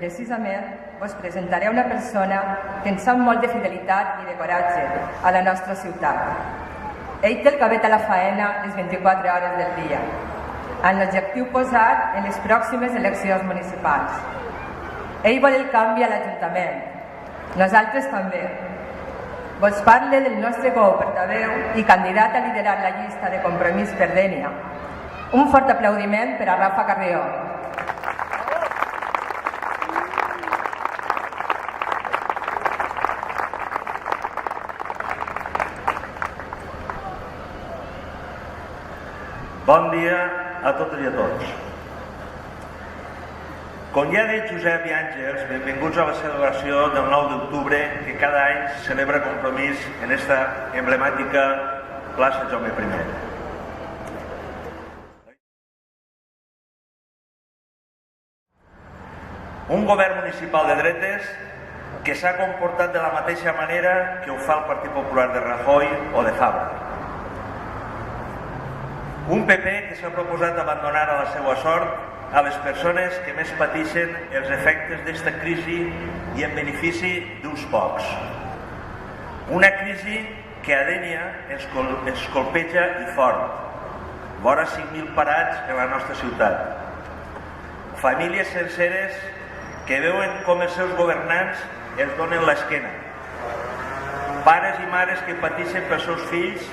Precisament us presentaré una persona que ens sap molt de fidelitat i de coratge a la nostra ciutat. Ell té el cabet a la faena les 24 hores del dia, amb l'objectiu posat en les pròximes eleccions municipals. Ell vol el canvi a l'Ajuntament. Nosaltres també. Vos parle del nostre coportaveu i candidat a liderar la llista de Compromís per Dénia. Un fort aplaudiment per a Rafa Carrió. Bon dia a totes i a tots. Com ja ha dit Josep i Àngels, benvinguts a la celebració del 9 d'octubre que cada any celebra Compromís en esta emblemàtica plaça Jaume I. Un govern municipal de dretes que s'ha comportat de la mateixa manera que ho fa el Partit Popular de Rajoy o de Fabra. Un PP que s'ha proposat abandonar a la seva sort a les persones que més pateixen els efectes d'esta crisi i en benefici d'uns pocs. Una crisi que a Dénia ens colpeja i fort, vora 5.000 parats en la nostra ciutat. Famílies senceres que veuen com els seus governants els donen l'esquena. Pares i mares que pateixen pels seus fills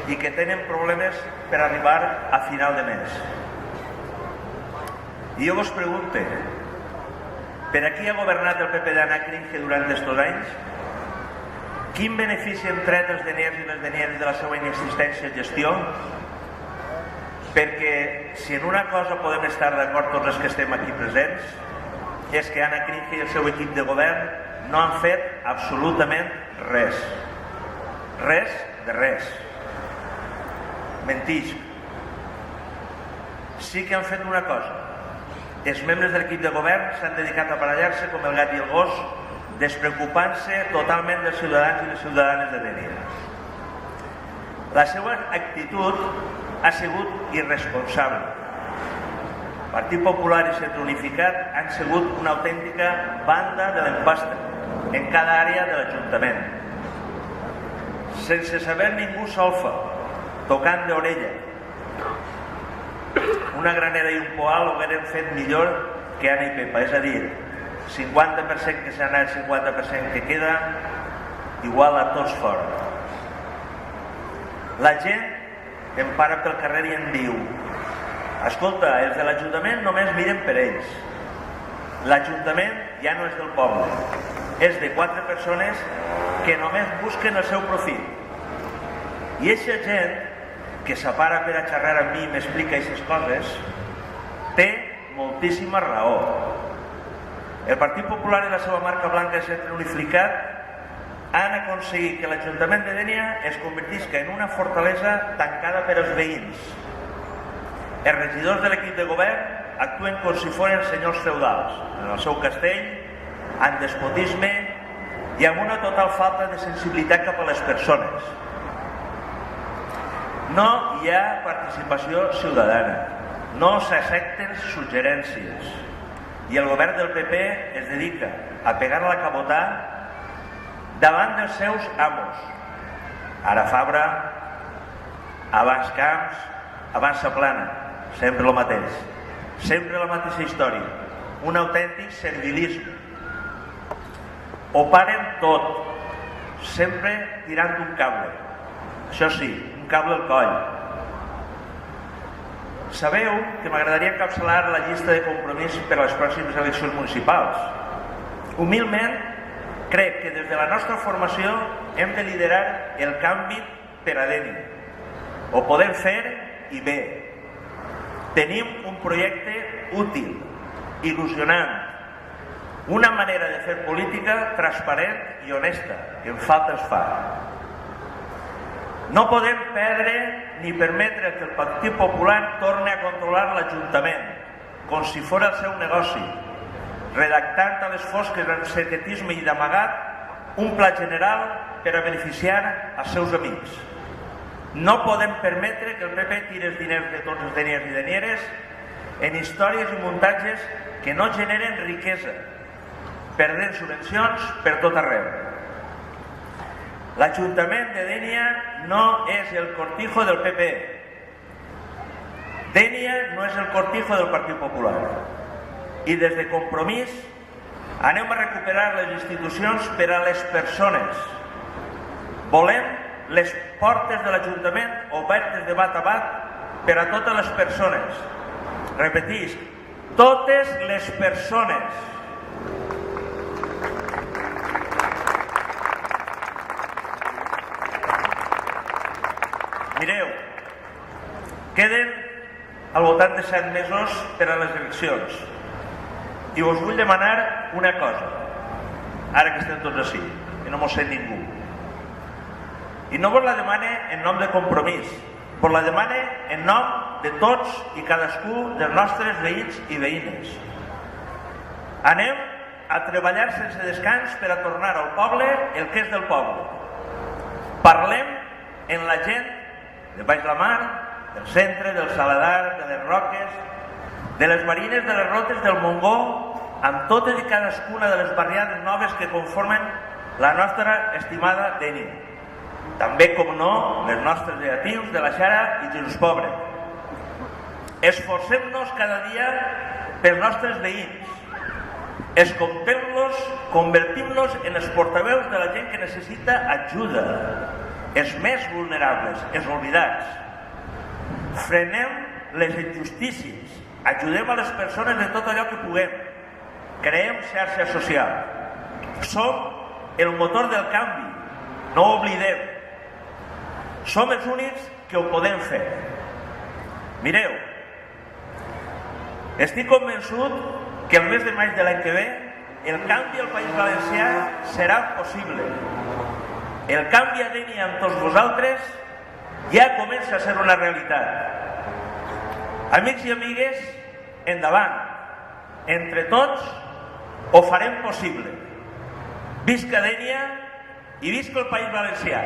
i que tenen problemes per arribar a final de mes. I jo vos pregunto, per a qui ha governat el PP d'Anna Cringe durant estos anys? Quin benefici han tret els deniers i les denieres de la seva inexistència i gestió? Perquè si en una cosa podem estar d'acord tots els que estem aquí presents, és que Anna Cringe i el seu equip de govern no han fet absolutament res. Res de res. Mentisc. Sí que han fet una cosa. Els membres de l'equip de govern s'han dedicat a barallar-se com el gat i el gos, despreocupant-se totalment dels ciutadans i les ciutadanes de Dénia. La seva actitud ha sigut irresponsable. Partit Popular i Centre Unificat han sigut una autèntica banda de l'empasta en cada àrea de l'Ajuntament. Sense saber ningú solfa, tocant d'orella. Una granera i un poal ho hagueren fet millor que Anna i Pepa, és a dir, 50% que s'ha anat, 50% que queda, igual a tots fora. La gent em para pel carrer i em diu: escolta, els de l'Ajuntament només miren per ells. L'Ajuntament ja no és del poble, és de 4 persones que només busquen el seu profit. I aquesta gent que s'apara per a xerrar amb mi i m'explica aquestes coses, té moltíssima raó. El Partit Popular i la seva marca blanca de Centre Unificat han aconseguit que l'Ajuntament de Dénia es convertisca en una fortalesa tancada per als veïns. Els regidors de l'equip de govern actuen com si foren senyors feudals, en el seu castell, amb despotisme i amb una total falta de sensibilitat cap a les persones. No hi ha participació ciutadana, no s'accepten suggerències i el govern del PP es dedica a pegar la cabotà davant dels seus amos. Ara Fabra, abans Camps, abans Saplana, sempre el mateix, sempre la mateixa història, un autèntic servilisme. Ho paren tot, sempre tirant un cable, això sí, un cable al coll. Sabeu que m'agradaria encapçalar la llista de Compromís per a les pròximes eleccions municipals. Humilment, crec que des de la nostra formació hem de liderar el canvi per a Dénia. Ho podem fer i bé. Tenim un projecte útil, il·lusionant, una manera de fer política transparent i honesta, que en falta es fa. No podem perdre ni permetre que el Partit Popular torni a controlar l'Ajuntament, com si fos el seu negoci, redactant a les fosques amb secretisme i d'amagat un pla general per a beneficiar els seus amics. No podem permetre que el PP tiri els diners de tots els deniers i denieres en històries i muntatges que no generen riquesa, perdent subvencions per tot arreu. L'Ajuntament de Dénia no és el cortijo del PP. Dénia no és el cortijo del Partit Popular. I des de Compromís anem a recuperar les institucions per a les persones. Volem les portes de l'Ajuntament obertes de bat a bat per a totes les persones. Repetisc, totes les persones. Mireu, queden al voltant de 7 mesos per a les eleccions i us vull demanar una cosa, ara que estem tots així, que no mos sent ningú. I no vos la demane en nom de Compromís, vos la demane en nom de tots i cadascú dels nostres veïns i veïnes. Anem a treballar sense descans per a tornar al poble el que és del poble. Parlem en la gent de Baix la Mar, del centre, del Saladar, de les Roques, de les Marines, de les Rotes, del Montgó, amb totes i cadascuna de les barriades noves que conformen la nostra estimada Dénia. També, com no, les nostres negatius de la Xara i dels Pobres. Esforcem-nos cada dia pels nostres veïns. Escoltem-los, convertim-nos en els portaveus de la gent que necessita ajuda, els més vulnerables, els oblidats. Frenem les injustícies, ajudem a les persones en tot allò que puguem, creem xarxa social. Som el motor del canvi, no ho oblidem. Som els únics que ho podem fer. Mireu, estic convençut que el mes de maig de l'any que ve el canvi al País Valencià serà possible. El canvi a Dénia amb tots vosaltres ja comença a ser una realitat. Amics i amigues, endavant. Entre tots ho farem possible. Visca Dénia i visca el País Valencià.